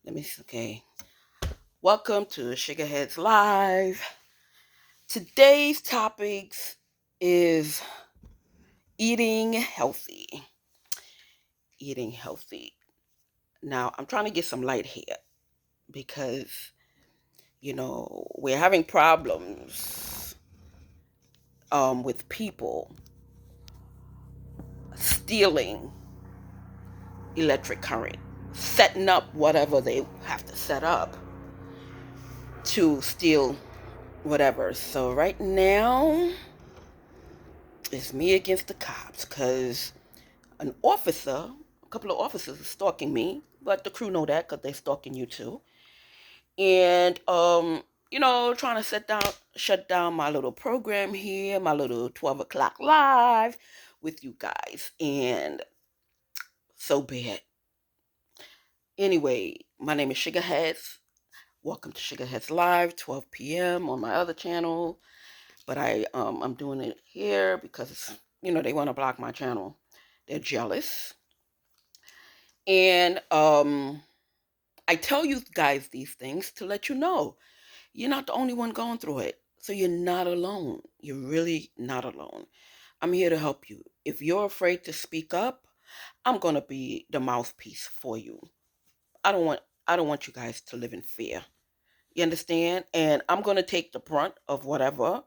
Let me see. Okay. Welcome to Sugarheads Live. Today's topics is eating healthy. Eating healthy. Now, I'm trying to get some light here because, we're having problems with people stealing electric current, setting up whatever they have to set up to steal whatever. So, right now, it's me against the cops because a couple of officers are stalking me, but the crew know that because they're stalking you too. And trying to shut down my little program here, my little 12 o'clock live with you guys. And so be it. Anyway, my name is Sugarheads. Welcome to Sugarheads Live, 12 p.m. on my other channel. But I'm doing it here because they want to block my channel. They're jealous. And I tell you guys these things to let you know you're not the only one going through it. So you're not alone. You're really not alone. I'm here to help you. If you're afraid to speak up, I'm going to be the mouthpiece for you. I don't want you guys to live in fear. You understand? And I'm going to take the brunt of whatever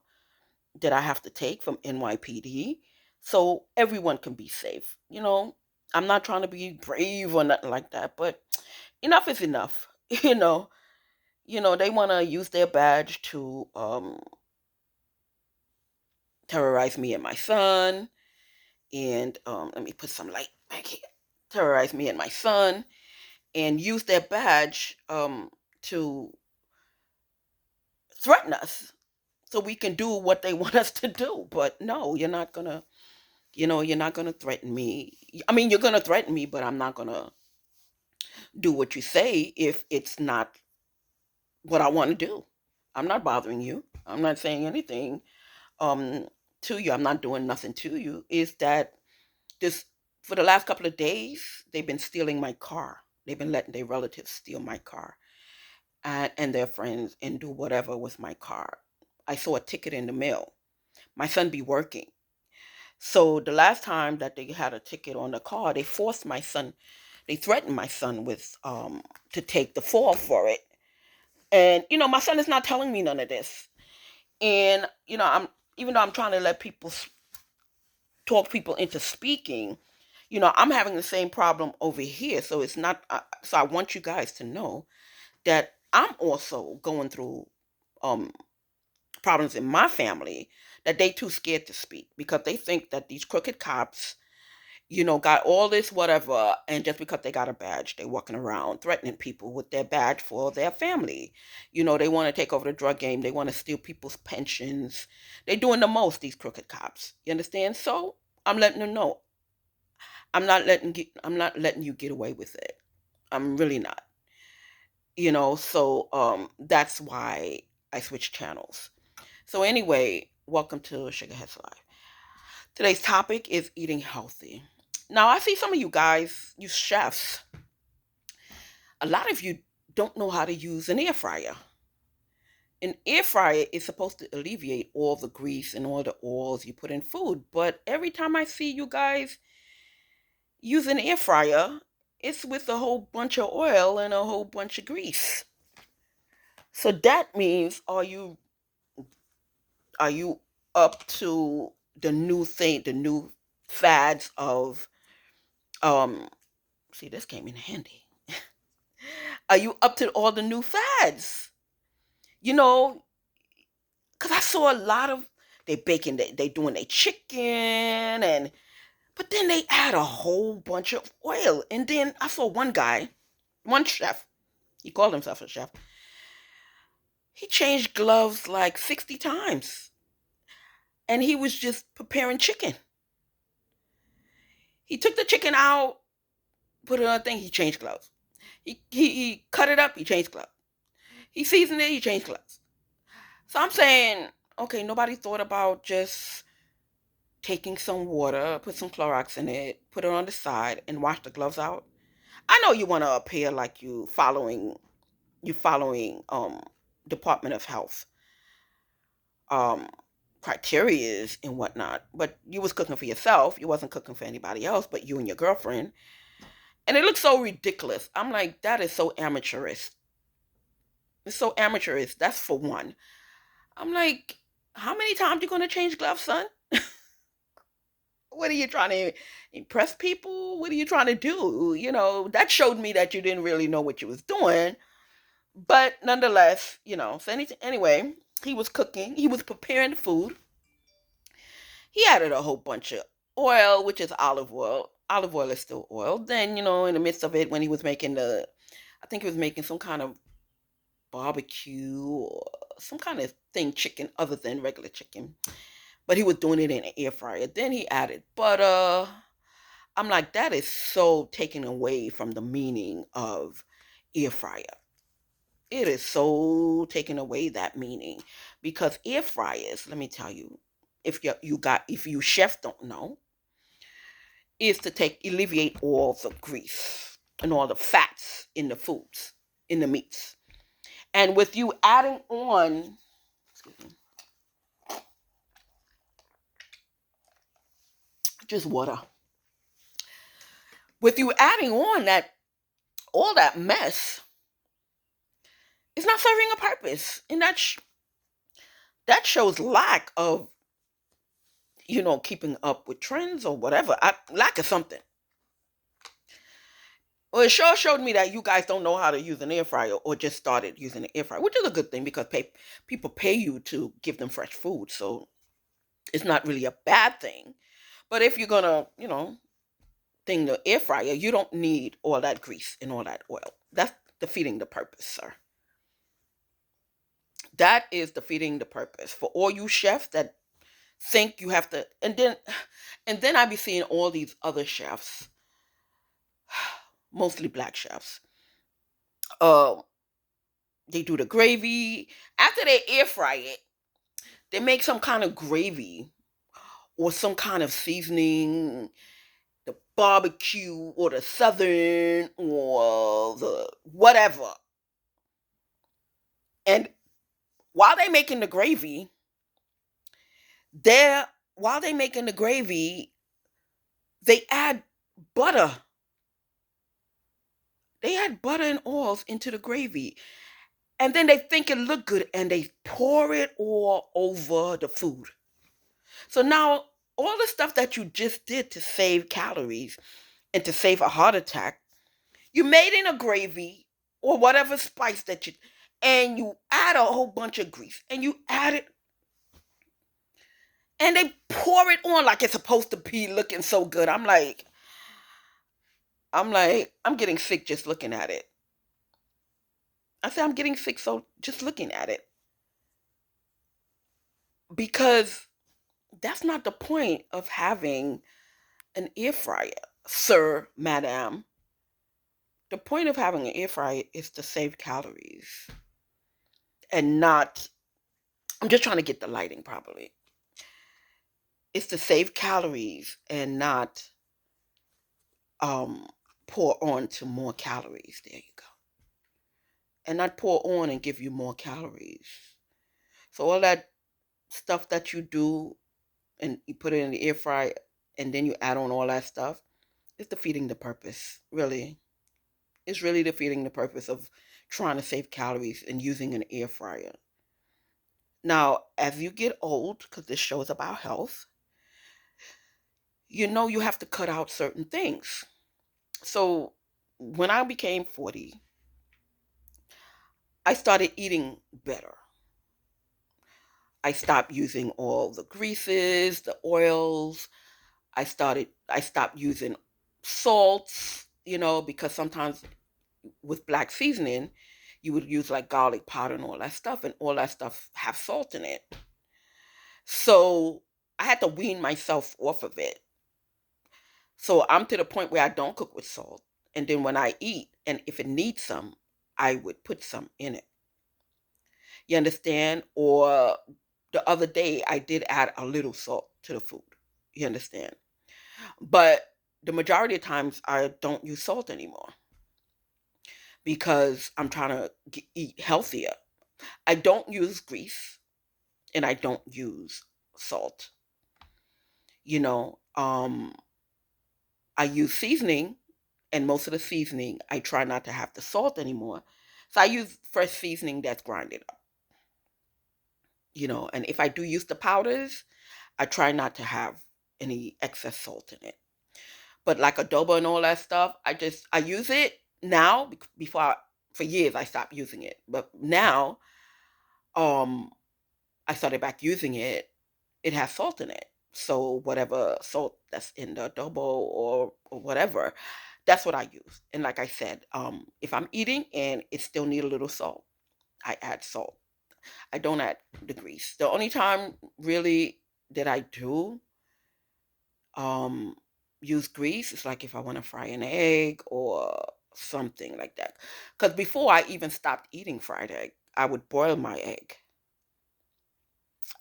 that I have to take from NYPD so everyone can be safe. I'm not trying to be brave or nothing like that, but enough is enough. They want to use their badge to terrorize me and my son. And let me put some light back here. Terrorize me and my son, and use their badge to threaten us so we can do what they want us to do. But no, you're not gonna threaten me. I mean, you're gonna threaten me, but I'm not gonna do what you say if it's not what I want to do. I'm not bothering you. I'm not saying anything um to you. I'm not doing nothing to you. Is that this for the last couple of days they've been stealing my car. They've been letting their relatives steal my car and their friends and do whatever with my car. I saw a ticket in the mail. My son be working. So the last time that they had a ticket on the car, they threatened my son with to take the fall for it. And my son is not telling me none of this. And I'm even though I'm trying to let people talk people into speaking, I'm having the same problem over here. So it's not, so I want you guys to know that I'm also going through um, problems in my family that they too scared to speak because they think that these crooked cops, got all this whatever. And just because they got a badge, they're walking around threatening people with their badge for their family. They want to take over the drug game. They want to steal people's pensions. They're doing the most, these crooked cops. You understand? So I'm letting them know I'm not letting you get away with it. I'm really not. So that's why I switched channels. So anyway, welcome to Sugarheads Live. Today's topic is eating healthy. Now I see some of you guys, you chefs, a lot of you don't know how to use an air fryer. An air fryer is supposed to alleviate all the grease and all the oils you put in food, but every time I see you guys use an air fryer, it's with a whole bunch of oil and a whole bunch of grease. So that means are you up to the new thing, the new fads of um see this came in handy. Are you up to all the new fads? You know, cuz I saw a lot of they doing their chicken and but then they add a whole bunch of oil. And then I saw one guy, one chef, he called himself a chef. He changed gloves like 60 times and he was just preparing chicken. He took the chicken out, put it on a thing, he changed gloves. He cut it up, he changed gloves. He seasoned it, he changed gloves. So I'm saying, okay, nobody thought about just taking some water, put some Clorox in it, put it on the side, and wash the gloves out. I know you want to appear like you following Department of Health um criterias and whatnot, but you was cooking for yourself. You wasn't cooking for anybody else but you and your girlfriend. And it looks so ridiculous. I'm like, that is so amateurish. It's so amateurish. That's for one. I'm like, how many times you gonna change gloves, son? What are you trying to impress people? What are you trying to do? That showed me that you didn't really know what you was doing. But nonetheless, so anyway, he was cooking, he was preparing the food. He added a whole bunch of oil, which is olive oil. Olive oil is still oil. Then, in the midst of it, when he was making I think he was making some kind of barbecue or some kind of thing, chicken other than regular chicken. But he was doing it in an air fryer. Then he added butter. I'm like, that is so taken away from the meaning of air fryer. It is so taken away that meaning because air fryers, let me tell you, if you chefs don't know, is to take alleviate all the grease and all the fats in the foods, in the meats. And with you adding on, excuse me, just water. With you adding on that all that mess, it's not serving a purpose. And that shows lack of keeping up with trends or whatever. Lack of something. Well, it sure showed me that you guys don't know how to use an air fryer or just started using an air fryer, which is a good thing because people pay you to give them fresh food. So it's not really a bad thing. But if you're gonna, thing the air fryer, you don't need all that grease and all that oil. That's defeating the purpose, sir. That is defeating the purpose. For all you chefs that think you have to, and then I be seeing all these other chefs, mostly black chefs. Uh, they do the gravy after they air fry it. They make some kind of gravy or some kind of seasoning, the barbecue or the southern or the whatever. And while they making the gravy, they're while they making the gravy, they add butter. They add butter and oils into the gravy. And then they think it look good and they pour it all over the food. So now all the stuff that you just did to save calories and to save a heart attack, you made in a gravy or whatever spice and you add a whole bunch of grease and you add it and they pour it on like it's supposed to be looking so good. I'm getting sick just looking at it. I say I'm getting sick so just looking at it because that's not the point of having an air fryer, sir, madam. The point of having an air fryer is to save calories and not, I'm just trying to get the lighting properly. It's to save calories and not um pour on to more calories. There you go. And not pour on and give you more calories. So all that stuff that you do and you put it in the air fryer and then you add on all that stuff, it's defeating the purpose, really. It's really defeating the purpose of trying to save calories and using an air fryer. Now, as you get old, because this show is about health, you have to cut out certain things. So when I became 40, I started eating better. I stopped using all the greases, the oils. I stopped using salts, because sometimes with black seasoning, you would use like garlic powder and all that stuff have salt in it. So I had to wean myself off of it. So I'm to the point where I don't cook with salt. And then when I eat, and if it needs some, I would put some in it. You understand? Or the other day, I did add a little salt to the food. You understand? But the majority of times, I don't use salt anymore. because I'm trying to eat healthier. I don't use grease and I don't use salt. You know, I use seasoning, and most of the seasoning I try not to have the salt anymore. So I use fresh seasoning that's grinded up, and if I do use the powders, I try not to have any excess salt in it. But like adobo and all that stuff, I use it now. For years I stopped using it, but now um I started back using it. It has salt in it, so whatever salt that's in the adobo or whatever, that's what I use. And like I said, if I'm eating and it still need a little salt, I add salt. I don't add the grease. The only time really that I do um use grease is like if I want to fry an egg or something like that. Because before I even stopped eating fried egg, I would boil my egg.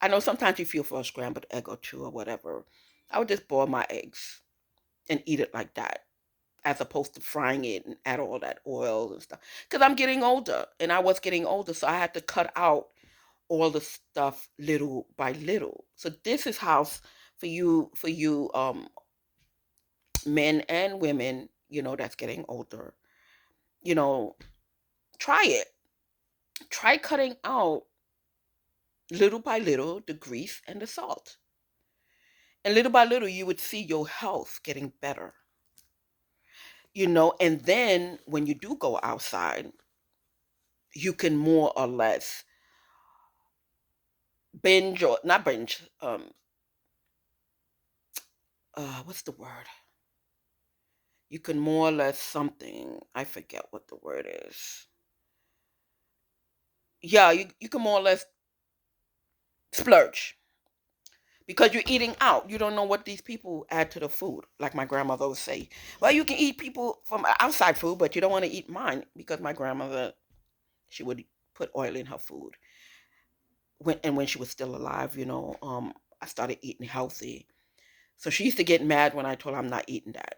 I know sometimes you feel for a scrambled egg or two or whatever. I would just boil my eggs and eat it like that, as opposed to frying it and add all that oil and stuff. Because I'm getting older, and I was getting older, so I had to cut out all the stuff little by little. So this is how for you men and women, that's getting older, you know, try it. Try cutting out little by little the grease and the salt. And little by little you would see your health getting better. And then when you do go outside, you can more or less binge, or not binge, what's the word? You can more or less something. I forget what the word is. Yeah, you can more or less splurge because you're eating out. You don't know what these people add to the food. Like my grandmother would say, well, you can eat people from outside food, but you don't want to eat mine, because my grandmother, she would put oil in her food. When she was still alive, I started eating healthy. So she used to get mad when I told her I'm not eating that.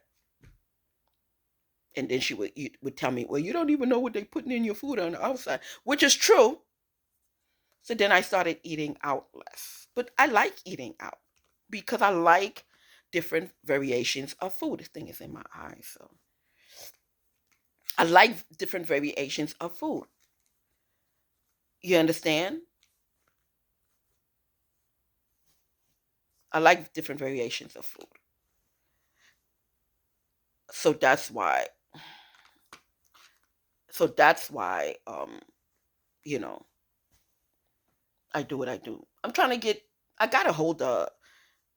And then she would tell me, well, you don't even know what they're putting in your food on the outside, which is true. So then I started eating out less. But I like eating out because I like different variations of food. This thing is in my eye, so I like different variations of food. You understand? I like different variations of food. So that's why. You know, I do what I do. I'm trying to get. I got a hold of,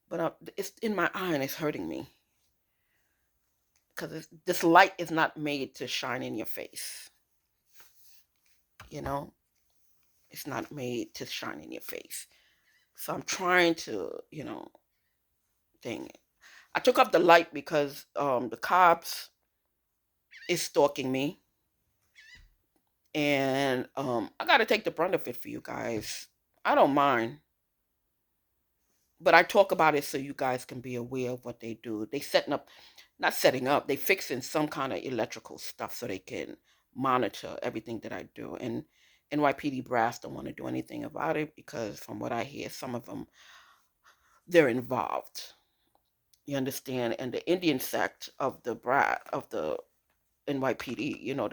but it's in my eye and it's hurting me because this light is not made to shine in your face. You know, it's not made to shine in your face. So I'm trying to, dang it. I took off the light because the cops is stalking me, and I got to take the brunt of it for you guys. I don't mind, but I talk about it so you guys can be aware of what they do. They setting up, not setting up, they fixing some kind of electrical stuff so they can monitor everything that I do. And NYPD brass don't want to do anything about it because from what I hear, some of them, they're involved. You understand? And the Indian sect of the NYPD,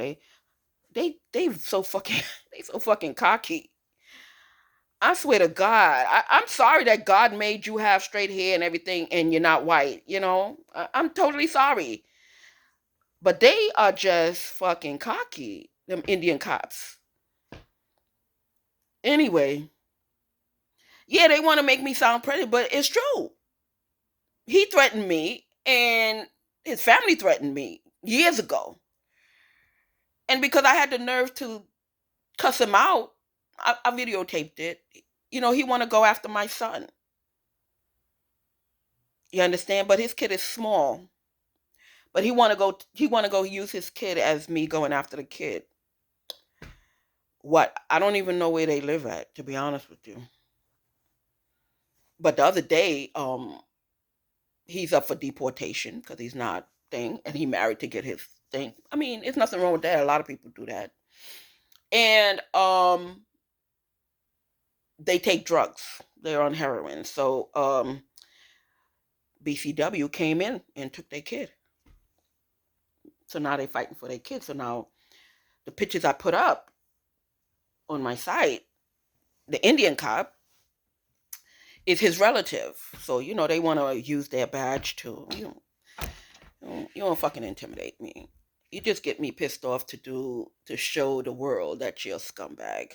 they so fucking they so fucking cocky. I swear to God, I'm sorry that God made you have straight hair and everything, and you're not white. I'm totally sorry, but they are just fucking cocky. Them Indian cops. Anyway, yeah, they want to make me sound pretty, but it's true. He threatened me, and his family threatened me years ago. And because I had the nerve to cuss him out, I videotaped it. He want to go after my son. You understand? But his kid is small. But he want to go. He want to go use his kid as me going after the kid. What? I don't even know where they live at, to be honest with you. But the other day, he's up for deportation because he's not thing, and he married to get his thing. I mean, there's nothing wrong with that. A lot of people do that. And they take drugs. They're on heroin. So BCW came in and took their kid. So now they're fighting for their kid. So now the pictures I put up on my site, the Indian cop is his relative. So, they want to use their badge to, you don't fucking intimidate me. You just get me pissed off to show the world that you're a scumbag.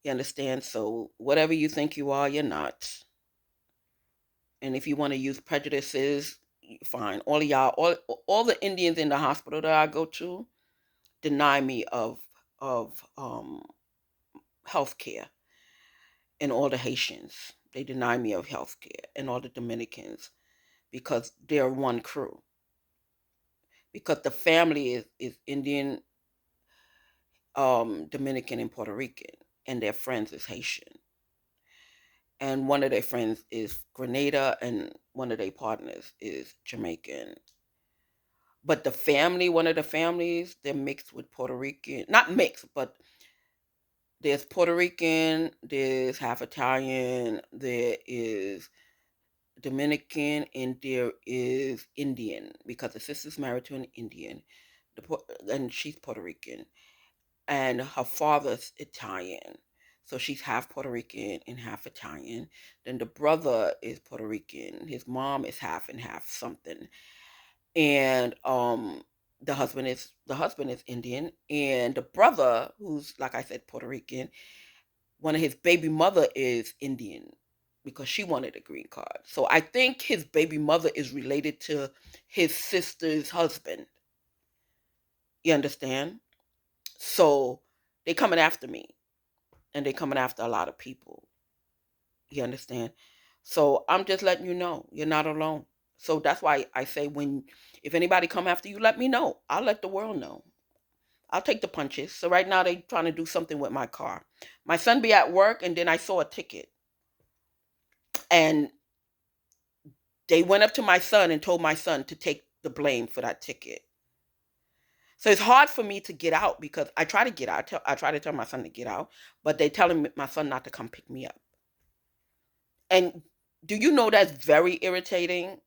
You understand? So whatever you think you are, you're not. And if you want to use prejudices, fine. All of y'all, all the Indians in the hospital that I go to deny me of health care, and all the Haitians. They deny me of health care, and all the Dominicans, because they're one crew. Because the family is Indian, Dominican, and Puerto Rican, and their friends is Haitian. And one of their friends is Grenada, and one of their partners is Jamaican. But the family, one of the families, they're mixed with Puerto Rican. Not mixed, but there's Puerto Rican, there's half Italian, there is Dominican, and there is Indian, because the sister's married to an Indian, and she's Puerto Rican, and her father's Italian. So she's half Puerto Rican and half Italian. Then the brother is Puerto Rican. His mom is half and half something. And the husband is Indian, and the brother, who's, like I said, Puerto Rican, one of his baby mother is Indian, because she wanted a green card. So I think his baby mother is related to his sister's husband. You understand? So they coming after me, and they coming after a lot of people. You understand? So I'm just letting you know you're not alone. So that's why I say, if anybody come after you, let me know. I'll let the world know. I'll take the punches. So right now they trying to do something with my car. My son be at work, and then I saw a ticket, and they went up to my son and told my son to take the blame for that ticket. So it's hard for me to get out, because I try to get out. I try to tell my son to get out, but they telling my son not to come pick me up. And do you know that's very irritating?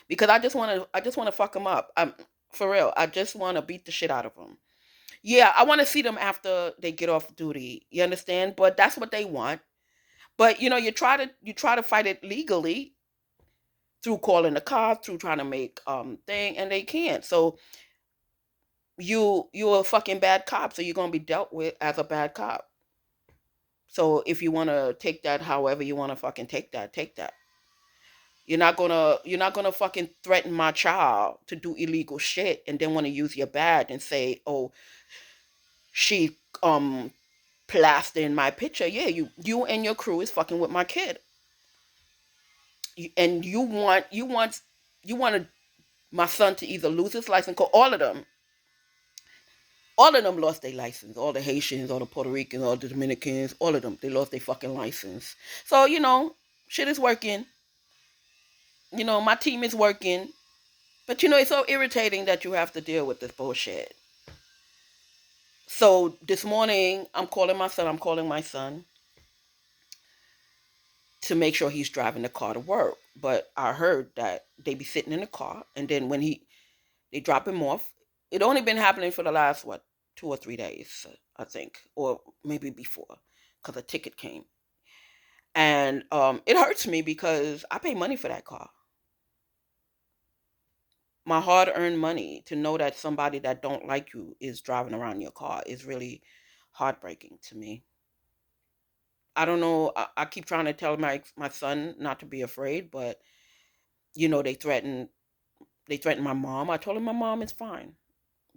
Because I just want to fuck them up. For real. I just want to beat the shit out of them. Yeah, I want to see them after they get off duty. You understand? But that's what they want. But you try to fight it legally through calling the cops, through trying to make thing, and they can't. So you're a fucking bad cop, so you're gonna be dealt with as a bad cop. So if you want to take that, however you want to fucking take that, take that. You're not gonna fucking threaten my child to do illegal shit, and then want to use your badge and say, oh, she plastering my picture. Yeah, you and your crew is fucking with my kid. And you want my son to either lose his license, or all of them lost their license. All the Haitians, all the Puerto Ricans, all the Dominicans, all of them, they lost their fucking license. So shit is working. My team is working. But it's so irritating that you have to deal with this bullshit. So this morning, I'm calling my son to make sure he's driving the car to work. But I heard that they be sitting in the car, and then when they drop him off. It only been happening for the last, what, 2 or 3 days, I think, or maybe before, because a ticket came. And it hurts me, because I pay money for that car. My hard-earned money, to know that somebody that don't like you is driving around your car, is really heartbreaking to me. I don't know. I keep trying to tell my son not to be afraid, but they threaten my mom. I told him my mom is fine.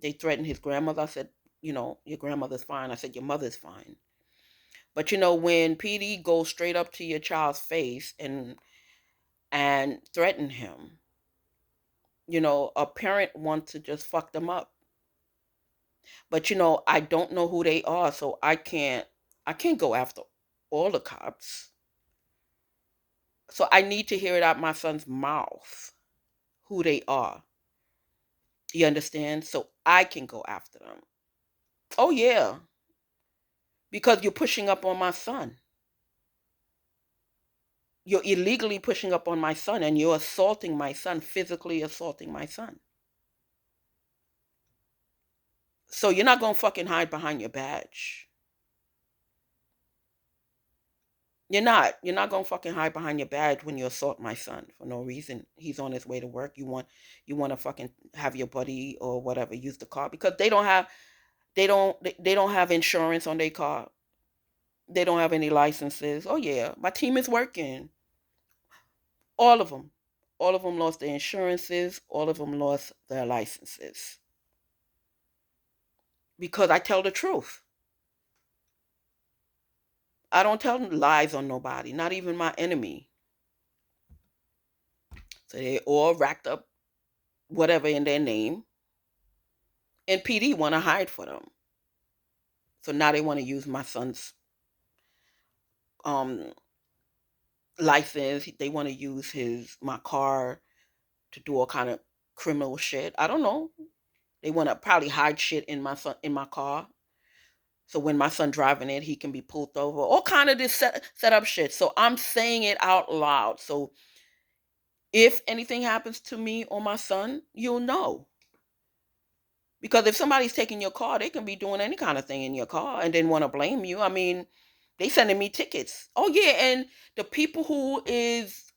They threatened his grandmother. I said, your grandmother's fine. I said, your mother's fine. But when PD goes straight up to your child's face and threaten him, a parent wants to just fuck them up. But I don't know who they are, so I can't go after all the cops. So I need to hear it out my son's mouth who they are. You understand? So I can go after them. Oh yeah, because you're pushing up on my son. You're illegally pushing up on my son, and you're assaulting my son, physically assaulting my son. So you're not gonna fucking hide behind your badge. You're not gonna fucking hide behind your badge when you assault my son for no reason. He's on his way to work. You want to fucking have your buddy or whatever use the car because they don't have insurance on their car. They don't have any licenses. Oh yeah, my team is working. All of them. All of them lost their insurances. All of them lost their licenses because I tell the truth. I don't tell lies on nobody, not even my enemy. So they all racked up whatever in their name, and PD want to hide for them. So now they want to use my son's um license. They want to use his my car to do all kind of criminal shit. I don't know. They want to probably hide shit in my car. So when my son driving it, he can be pulled over. All kind of this set up shit. So I'm saying it out loud. So if anything happens to me or my son, you'll know. Because if somebody's taking your car, they can be doing any kind of thing in your car and then want to blame you. I mean, they sending me tickets. Oh yeah, and the people who is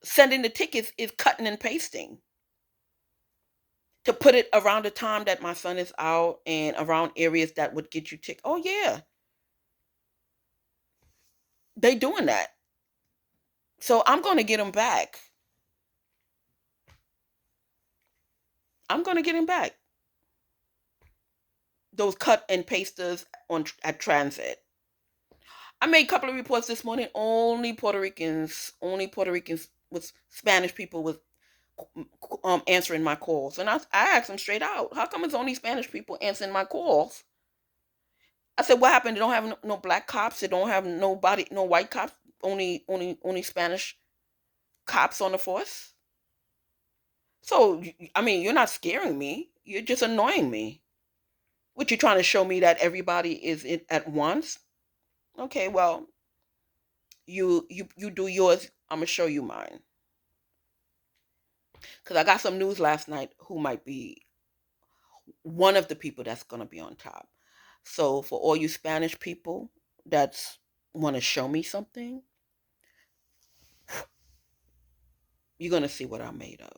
sending the tickets is cutting and pasting to put it around the time that my son is out and around areas that would get you tickets. Oh yeah, they doing that. So I'm going to get them back. I'm going to get him back. Those cut and pasters on at transit. I made a couple of reports this morning. Only Puerto Ricans with Spanish people with answering my calls. And I asked them straight out, how come it's only Spanish people answering my calls? I said, what happened? They don't have no black cops. They don't have nobody, no white cops. Only Spanish cops on the force. So I mean, you're not scaring me. You're just annoying me. What you trying to show me that everybody is in at once? Okay, well, you do yours. I'm gonna show you mine. Because I got some news last night who might be one of the people that's going to be on top. So for all you Spanish people that want to show me something, you're going to see what I'm made of.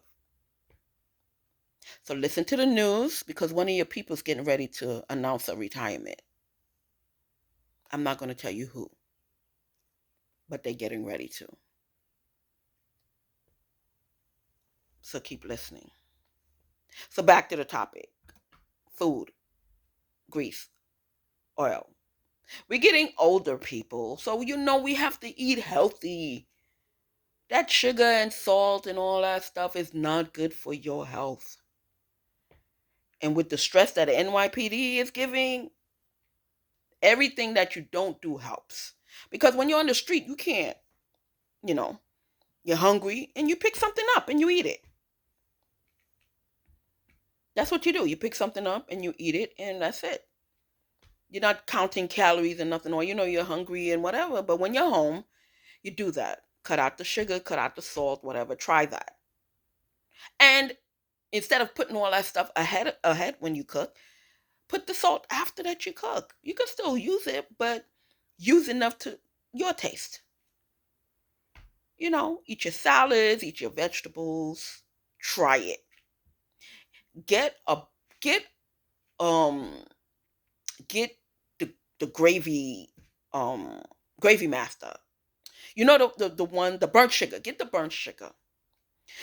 So listen to the news because one of your people's getting ready to announce a retirement. I'm not going to tell you who, but they're getting ready to. So keep listening. So back to the topic. Food, grease, oil. We're getting older people, so we have to eat healthy. That sugar and salt and all that stuff is not good for your health. And with the stress that the NYPD is giving, everything that you don't do helps. Because when you're on the street, you can't, you know, you're hungry and you pick something up and you eat it. That's what you do. You pick something up and you eat it, and that's it. You're not counting calories and nothing, or you're hungry and whatever. But when you're home, you do that. Cut out the sugar, cut out the salt, whatever. Try that. And instead of putting all that stuff ahead when you cook, put the salt after that you cook. You can still use it, but use enough to your taste. Eat your salads, eat your vegetables. Try it. Get a get um get the gravy master. The one, the burnt sugar. Get the burnt sugar.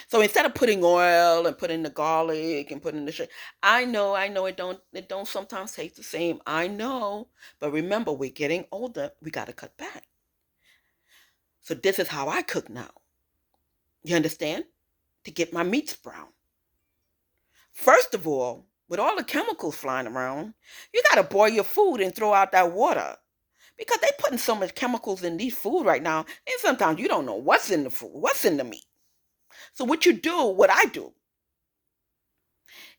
So instead of putting oil and putting the garlic and putting the shit, I know it don't sometimes taste the same. I know, but remember, we're getting older. We got to cut back. So this is how I cook now. You understand? To get my meats brown. First of all, with all the chemicals flying around, you got to boil your food and throw out that water. Because they putting so much chemicals in these food right now, and sometimes you don't know what's in the food, what's in the meat. So what I do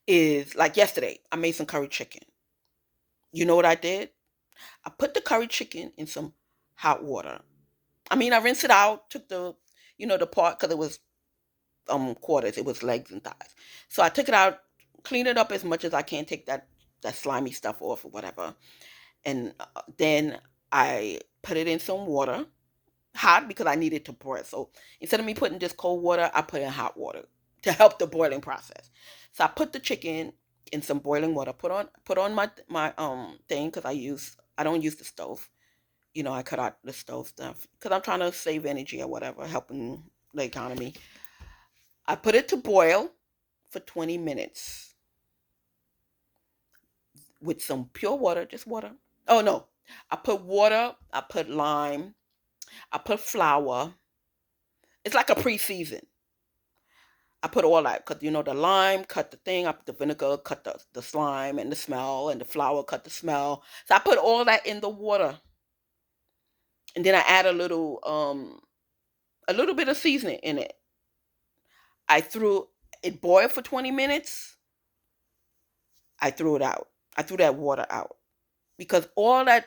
is like yesterday, I made some curry chicken. You know what I did? I put the curry chicken in some hot water. I mean, I rinsed it out, took the part because it was quarters, it was legs and thighs. So I took it out, cleaned it up as much as I can, take that slimy stuff off or whatever, and then I put it in some water, hot because I needed to boil. So instead of me putting just cold water, I put in hot water to help the boiling process. So I put the chicken in some boiling water, put on my thing because I don't use the stove. I cut out the stove stuff because I'm trying to save energy or whatever, helping the economy. I put it to boil for 20 minutes with some pure water, just water. Oh no, I put water, I put lime, I put flour. It's like a pre-season. I put all that because the lime cut the thing, I put the vinegar, cut the slime and the smell, and the flour cut the smell. So I put all that in the water, and then I add a little bit of seasoning in it. I threw it boiled for 20 minutes. I threw it out. I threw that water out because all that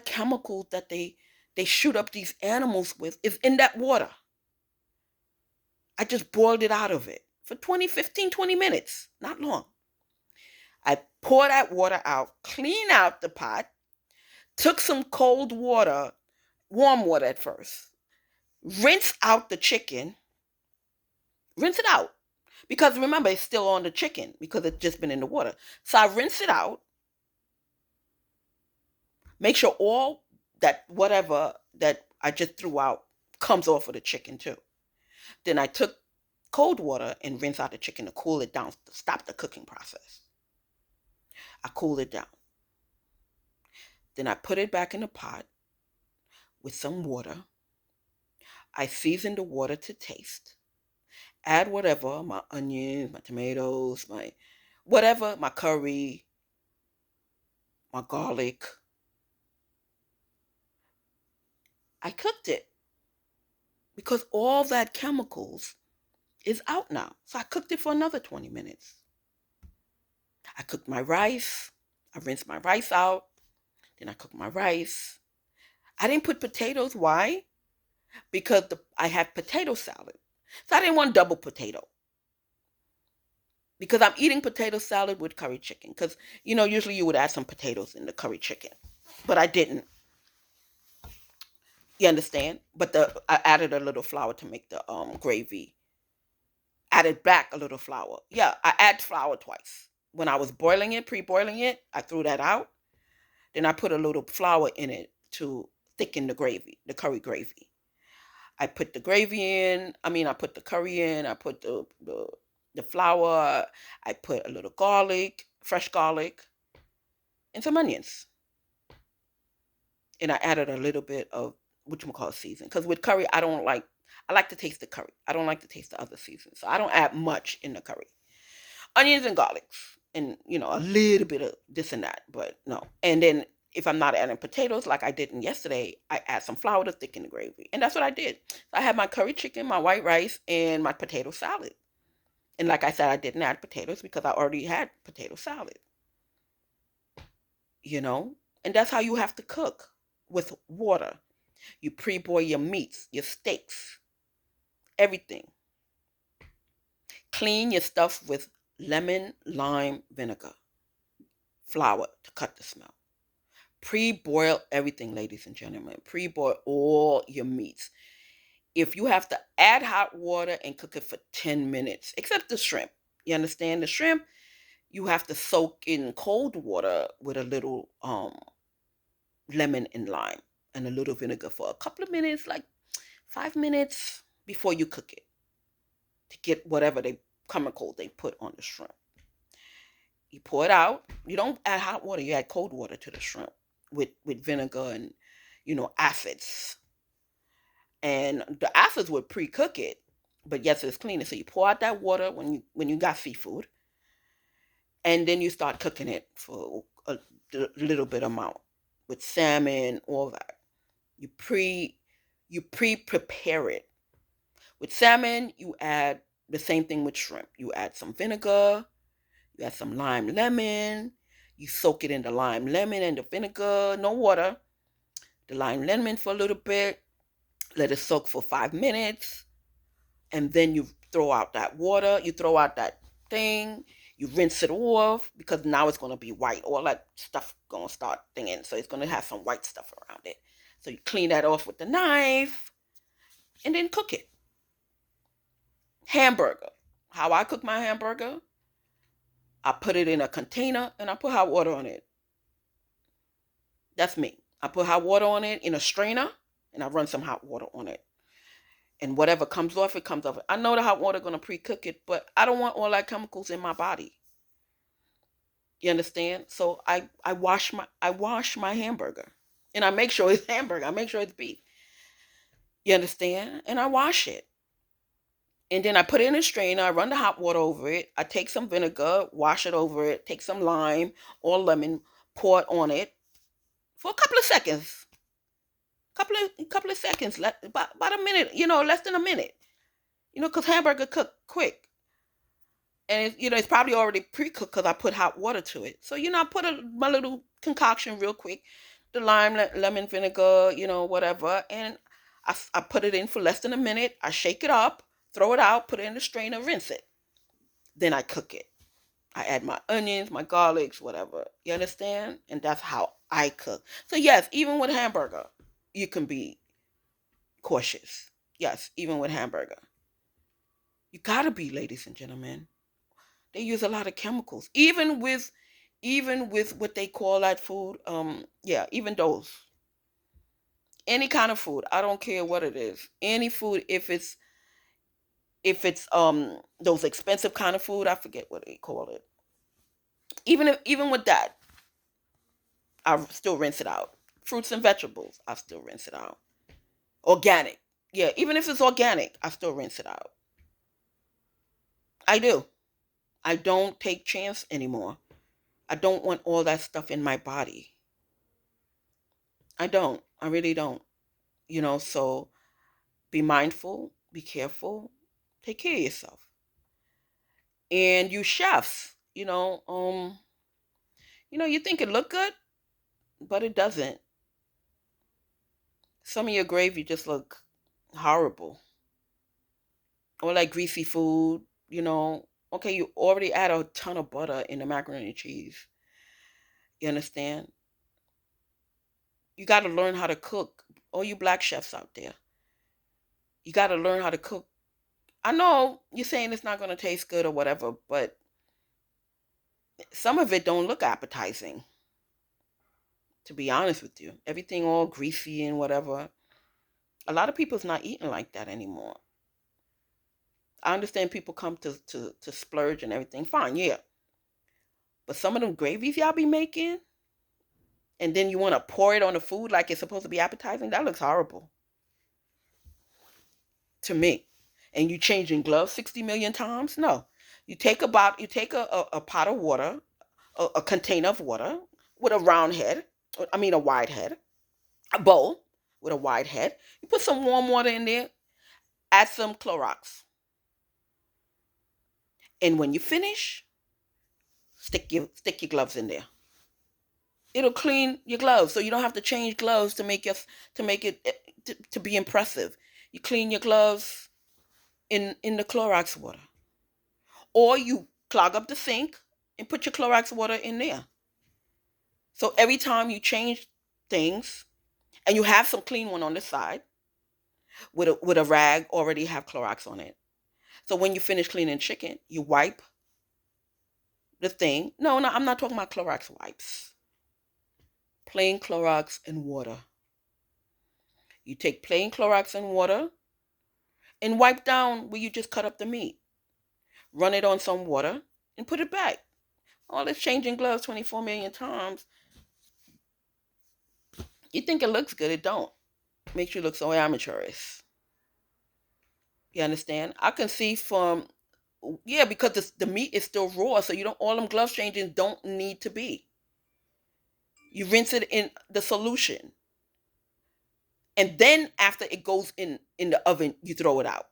chemical that they shoot up these animals with is in that water. I just boiled it out of it for 20 minutes, not long. I pour that water out, clean out the pot, took some cold water, warm water at first, rinse out the chicken, rinse it out. Because remember, it's still on the chicken because it's just been in the water. So I rinse it out, make sure all that whatever that I just threw out comes off of the chicken too. Then I took cold water and rinse out the chicken to cool it down, to stop the cooking process. I cooled it down. Then I put it back in the pot with some water. I seasoned the water to taste. Add whatever, my onions, my tomatoes, my whatever, my curry, my garlic. I cooked it because all that chemicals is out now. So I cooked it for another 20 minutes. I cooked my rice. I rinsed my rice out. Then I cooked my rice. I didn't put potatoes. Why? Because I had potato salad. So I didn't want double potato. Because I'm eating potato salad with curry chicken. Because, usually you would add some potatoes in the curry chicken. But I didn't. You understand? But I added a little flour to make the gravy. Added back a little flour. Yeah, I add flour twice. When I was boiling it, pre-boiling it, I threw that out. Then I put a little flour in it to thicken the gravy, the curry gravy. I put the gravy in. I mean, I put the curry in. I put the flour. I put a little garlic, fresh garlic, and some onions. And I added a little bit of whatchamacallit season. Because with curry, I like to taste the curry. I don't like to taste the other seasons. So I don't add much in the curry. Onions and garlics. And, a little bit of this and that. But no. And then if I'm not adding potatoes like I did in yesterday, I add some flour to thicken the gravy. And that's what I did. So I had my curry chicken, my white rice, and my potato salad. And like I said, I didn't add potatoes because I already had potato salad. You know? And that's how you have to cook with water. You pre-boil your meats, your steaks, everything. Clean your stuff with lemon, lime, vinegar, flour to cut the smell. Pre-boil everything, ladies and gentlemen. Pre-boil all your meats. If you have to add hot water and cook it for 10 minutes, except the shrimp. You understand? The shrimp, you have to soak in cold water with a little lemon and lime and a little vinegar for a couple of minutes, like 5 minutes before you cook it to get whatever chemical they put on the shrimp. You pour it out. You don't add hot water. You add cold water to the shrimp with vinegar and acids. And the acids would pre-cook it, but yes, it's cleaner. So you pour out that water when you got seafood, and then you start cooking it for a little bit amount with salmon, all that. You prepare it. With salmon, you add the same thing with shrimp. You add some vinegar, You add some lime lemon. You soak it in the lime lemon and the vinegar, no water. The lime lemon for a little bit. Let it soak for 5 minutes. And then you throw out that water. You throw out that thing. You rinse it off because now it's going to be white. All that stuff going to start thinging. So it's going to have some white stuff around it. So you clean that off with the knife and then cook it. Hamburger. How I cook my hamburger, I put it in a container and I put hot water on it. That's me. I put hot water on it in a strainer and I run some hot water on it. And whatever comes off, it comes off. I know the hot water gonna pre-cook it, but I don't want all that chemicals in my body. You understand? So I wash my hamburger. And I make sure it's hamburger. I make sure it's beef. You understand? And I wash it. And then I put it in a strainer. I run the hot water over it. I take some vinegar, wash it over it, take some lime or lemon, pour it on it for a couple of seconds. Couple of seconds, about a minute, less than a minute. Because hamburger cook quick. And it's probably already pre-cooked because I put hot water to it. So I put my little concoction real quick, the lime, lemon vinegar, whatever, and I put it in for less than a minute. I shake it up, throw it out, put it in the strainer, rinse it. Then I cook it. I add my onions, my garlics, whatever. You understand? And that's how I cook. So yes, even with hamburger, you can be cautious. Yes, even with hamburger. You gotta be, ladies and gentlemen. They use a lot of chemicals. Even with what they call that food, yeah, even those. Any kind of food, I don't care what it is. Any food, if it's those expensive kind of food, I forget what they call it. Even with that, I still rinse it out. Fruits and vegetables, I still rinse it out. Organic. Yeah, even if it's organic, I still rinse it out. I do. I don't take chance anymore. I don't want all that stuff in my body. I don't. I really don't. So be mindful, be careful, take care of yourself. And you chefs, you think it look good, but it doesn't. Some of your gravy just look horrible. Or like greasy food. Okay, you already add a ton of butter in the macaroni and cheese. You understand? You got to learn how to cook. All you black chefs out there, you got to learn how to cook. I know you're saying it's not going to taste good or whatever, but some of it don't look appetizing. To be honest with you, everything all greasy and whatever. A lot of people's not eating like that anymore. I understand people come to splurge and everything. Fine, yeah. But some of them gravies y'all be making, and then you want to pour it on the food like it's supposed to be appetizing. That looks horrible to me. And you changing gloves 60 million times? No. You take a pot of water, a container of water with a round head, I mean a wide head, a bowl with a wide head. You put some warm water in there, add some Clorox. And when you finish, stick your gloves in there. It'll clean your gloves, so you don't have to change gloves to make it to be impressive. You clean your gloves in the Clorox water, or you clog up the sink and put your Clorox water in there. So every time you change things, and you have some clean one on the side with a rag already have Clorox on it. So when you finish cleaning chicken, you wipe the thing. No, no, I'm not talking about Clorox wipes. Plain Clorox and water. You take plain Clorox and water and wipe down where you just cut up the meat. Run it on some water and put it back. All this changing gloves 24 million times. You think it looks good, it don't. Makes you look so amateurish. You understand? I can see from, yeah, because the meat is still raw, so you don't, all them glove changing don't need to be. You rinse it in the solution. And then after it goes in the oven, you throw it out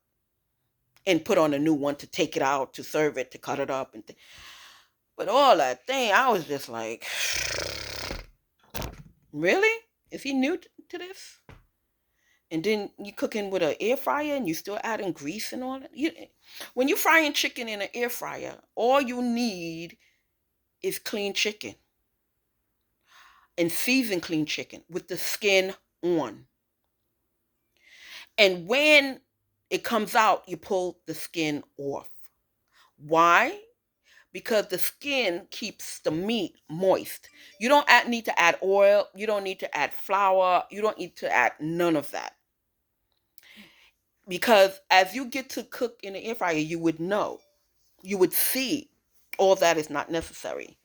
and put on a new one to take it out, to serve it, to cut it up. But But all that thing, I was just like, really? Is he new to this? And then you cooking with an air fryer and you still adding grease and all that. When you frying chicken in an air fryer, all you need is clean chicken and seasoned clean chicken with the skin on. And when it comes out, you pull the skin off. Why? Because the skin keeps the meat moist. You don't need to add oil. You don't need to add flour. You don't need to add none of that. Because as you get to cook in the air fryer, you would know. You would see all that is not necessary.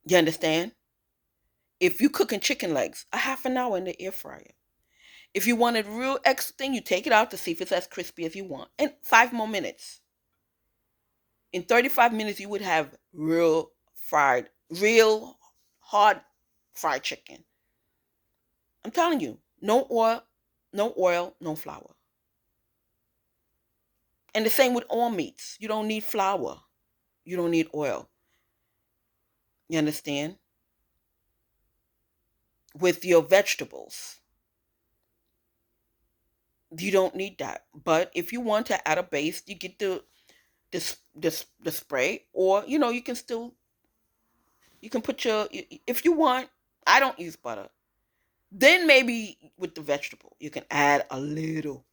You understand? If you cooking chicken legs, a half an hour in the air fryer. If you wanted real extra thing, you take it out to see if it's as crispy as you want. And 5 more minutes. In 35 minutes, you would have real hard fried chicken. I'm telling you, no oil, no flour. And the same with all meats. You don't need flour. You don't need oil. You understand? With your vegetables, you don't need that. But if you want to add a base, you get the spray, or you can put your, if you want. I don't use butter. Then maybe with the vegetable, you can add a little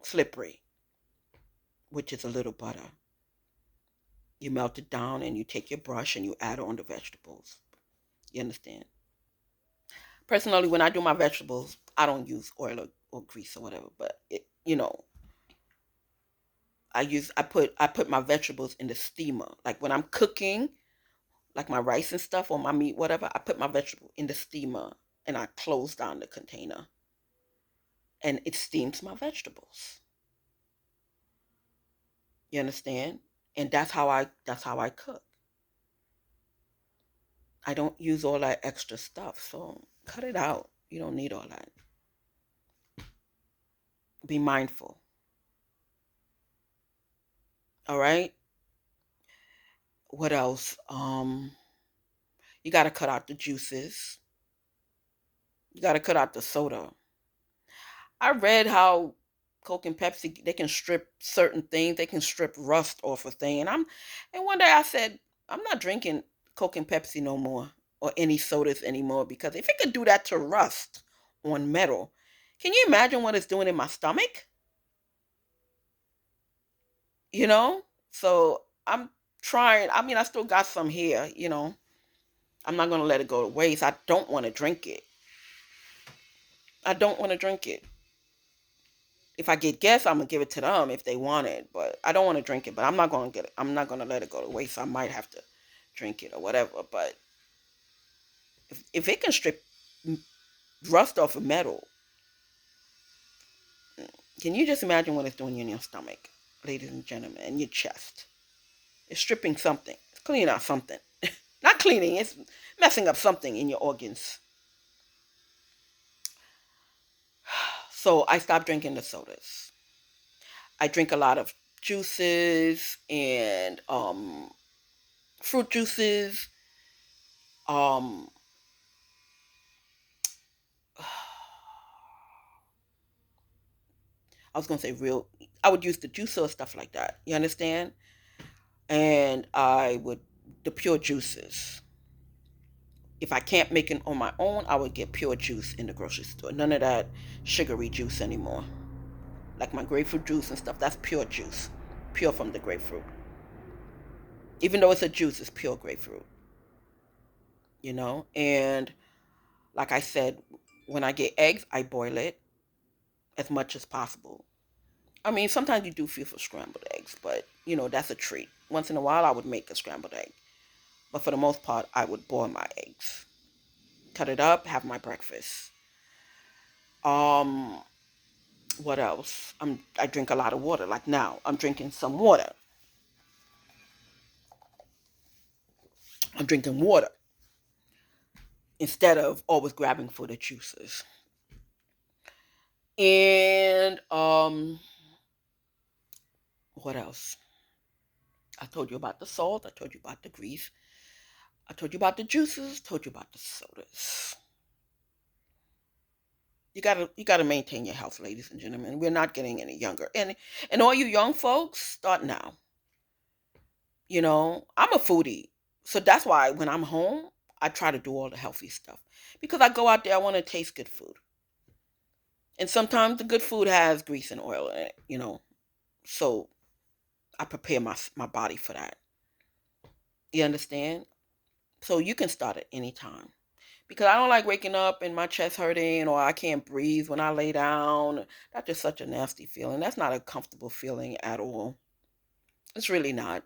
slippery, which is a little butter. You melt it down and you take your brush and you add on the vegetables. You understand? Personally, when I do my vegetables, I don't use oil or grease or whatever, but I put my vegetables in the steamer. Like when I'm cooking, like my rice and stuff or my meat, whatever, I put my vegetable in the steamer and I close down the container and it steams my vegetables. You understand? And that's how I cook. I don't use all that extra stuff, so cut it out. You don't need all that. Be mindful. All right? What else? You got to cut out the juices. You got to cut out the soda. I read how Coke and Pepsi, they can strip certain things. They can strip rust off a thing. And one day I said, I'm not drinking Coke and Pepsi no more or any sodas anymore, because if it could do that to rust on metal, can you imagine what it's doing in my stomach? You know? So I'm trying. I mean, I still got some here. I'm not going to let it go to waste. I don't want to drink it. I don't want to drink it. If I get guests, I'm gonna give it to them if they want it. But I don't want to drink it. But I'm not gonna get it. I'm not gonna let it go to waste. I might have to drink it or whatever. But if it can strip rust off of metal, can you just imagine what it's doing in your stomach, ladies and gentlemen, and your chest? It's stripping something. It's cleaning out something. Not cleaning. It's messing up something in your organs. So I stopped drinking the sodas. I drink a lot of juices and fruit juices. Um, I was gonna say real. I would use the juicer or stuff like that. You understand? And I would the pure juices. If I can't make it on my own, I would get pure juice in the grocery store. None of that sugary juice anymore. Like my grapefruit juice and stuff. That's pure juice, pure from the grapefruit. Even though it's a juice, it's pure grapefruit. And like I said, when I get eggs, I boil it as much as possible. I mean, sometimes you do feel for scrambled eggs, but that's a treat. Once in a while, I would make a scrambled egg, but for the most part, I would boil my eggs, cut it up, have my breakfast. Um, what else? I drink a lot of water. Like now, I'm drinking some water. I'm drinking water instead of always grabbing for the juices. And what else? I told you about the salt. I told you about the grease. I told you about the juices. Told you about the sodas. You gotta maintain your health, ladies and gentlemen. We're not getting any younger, and all you young folks, start now. I'm a foodie, so that's why when I'm home, I try to do all the healthy stuff because I go out there, I want to taste good food, and sometimes the good food has grease and oil in it. So I prepare my body for that. You understand? So you can start at any time. Because I don't like waking up and my chest hurting or I can't breathe when I lay down. That's just such a nasty feeling. That's not a comfortable feeling at all. It's really not.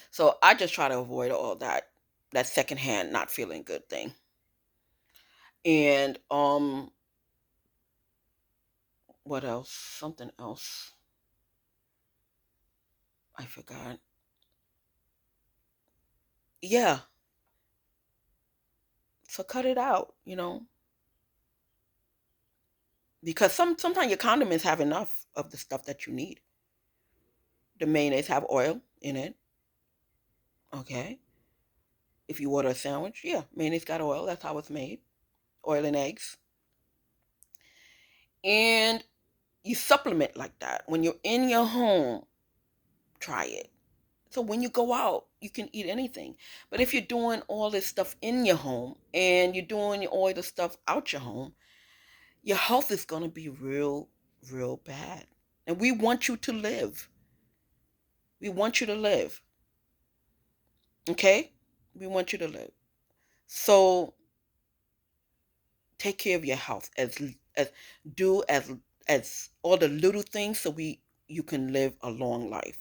So I just try to avoid all that secondhand not feeling good thing. And what else? Something else. I forgot. Yeah. So cut it out. Because sometimes your condiments have enough of the stuff that you need. The mayonnaise have oil in it. Okay. If you order a sandwich, yeah, mayonnaise got oil. That's how it's made. Oil and eggs. And you supplement like that. When you're in your home, try it. So when you go out, you can eat anything. But if you're doing all this stuff in your home and you're doing all the stuff out your home, your health is going to be real, real bad. And we want you to live. We want you to live. Okay? We want you to live. So take care of your health as do as all the little things so you can live a long life.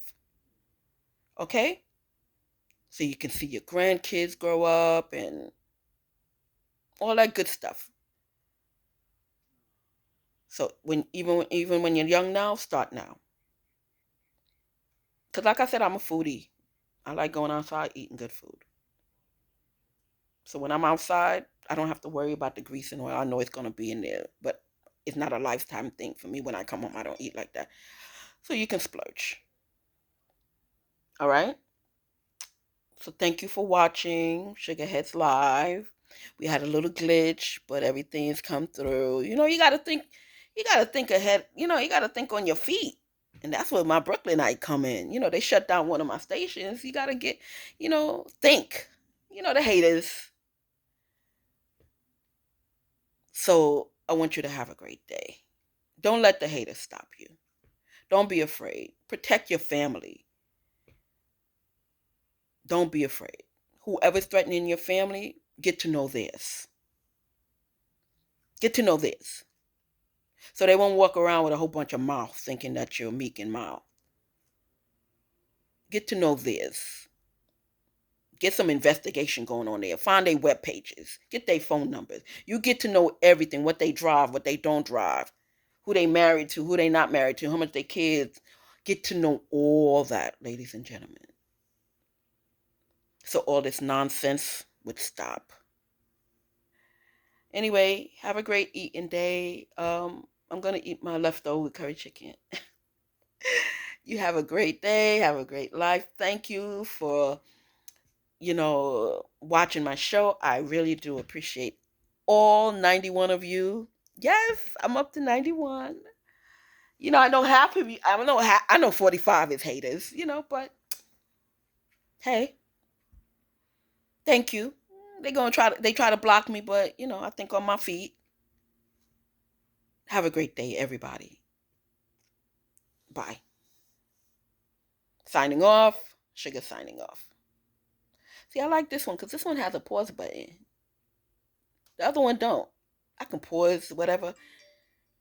Okay? So you can see your grandkids grow up and all that good stuff. So even when you're young now, start now. Cuz like I said, I'm a foodie. I like going outside eating good food. So when I'm outside, I don't have to worry about the grease and oil. I know it's going to be in there, but it's not a lifetime thing for me. When I come home, I don't eat like that. So you can splurge. All right? So thank you for watching Sugarheads Live. We had a little glitch, but everything's come through. You gotta think ahead, you gotta think on your feet. And that's where my Brooklynite come in. They shut down one of my stations. You gotta think. The haters. So I want you to have a great day. Don't let the haters stop you. Don't be afraid. Protect your family. Don't be afraid. Whoever's threatening your family, get to know this. Get to know this. So they won't walk around with a whole bunch of mouth thinking that you're meek and mild. Get to know this. Get some investigation going on there. Find their web pages. Get their phone numbers. You get to know everything, what they drive, what they don't drive, who they married to, who they not married to, how much they kids. Get to know all that, ladies and gentlemen. So all this nonsense would stop. Anyway, have a great eating day. I'm gonna eat my leftover curry chicken. You have a great day. Have a great life. Thank you for watching my show. I really do appreciate all 91 of you. Yes, I'm up to 91. I know half of you. I know 45 is haters. But hey, thank you. They try to block me, but I think on my feet. Have a great day, everybody. Bye. Signing off. Sugar signing off. See, I like this one because this one has a pause button. The other one don't. I can pause whatever.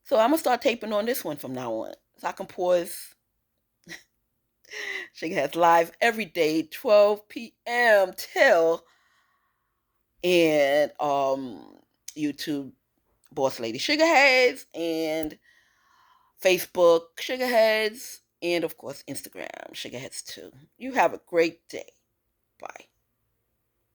So I'm gonna start taping on this one from now on. So I can pause. Sugar has live every day, 12 p.m. till and YouTube Boss Lady Sugarheads and Facebook Sugarheads and of course Instagram Sugarheads too. You have a great day. Bye.